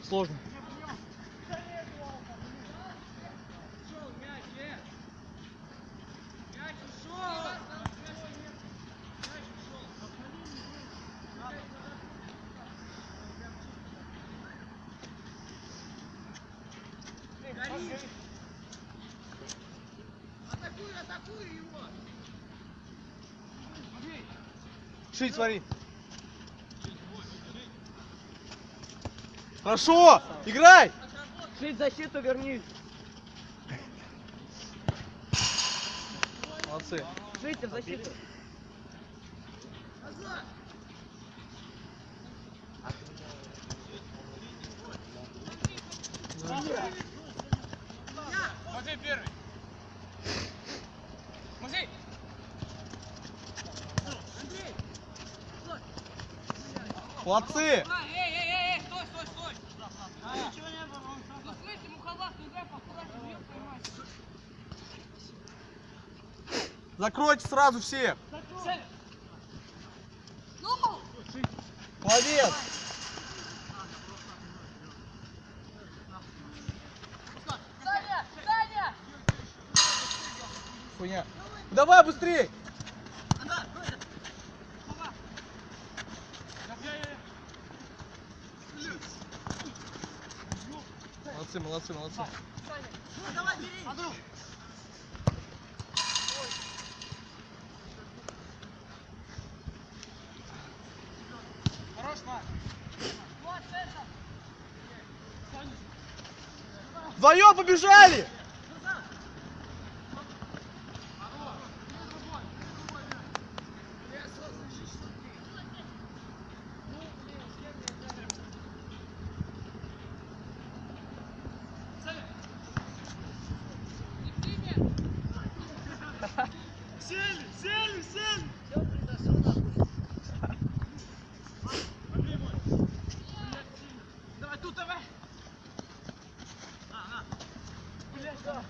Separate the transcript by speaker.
Speaker 1: Сложно.
Speaker 2: Атакуй его!
Speaker 1: Шить, смотри. Хорошо! Играй!
Speaker 3: Шить защиту, верни.
Speaker 1: Молодцы.
Speaker 3: Шите в защиту.
Speaker 2: Матвей первый. Матвей!
Speaker 1: Молодцы!
Speaker 2: Эй, стой! Ничего не было, он сразу. Ну, в смысле, Мухалат, ну играй поаккуратнее, бьёт, поймать.
Speaker 1: Закройте сразу всех!
Speaker 2: Ну!
Speaker 1: Молодец!
Speaker 2: Саня!
Speaker 1: Хуйня. Давай быстрей! Молодцы.
Speaker 2: Ну, давай, бери! Хорош, Марк! Вот это!
Speaker 1: Вдвоем побежали!
Speaker 2: Сели!
Speaker 3: Все произошло нахуй.
Speaker 2: Давай тут, давай! На!
Speaker 3: Блядь, да.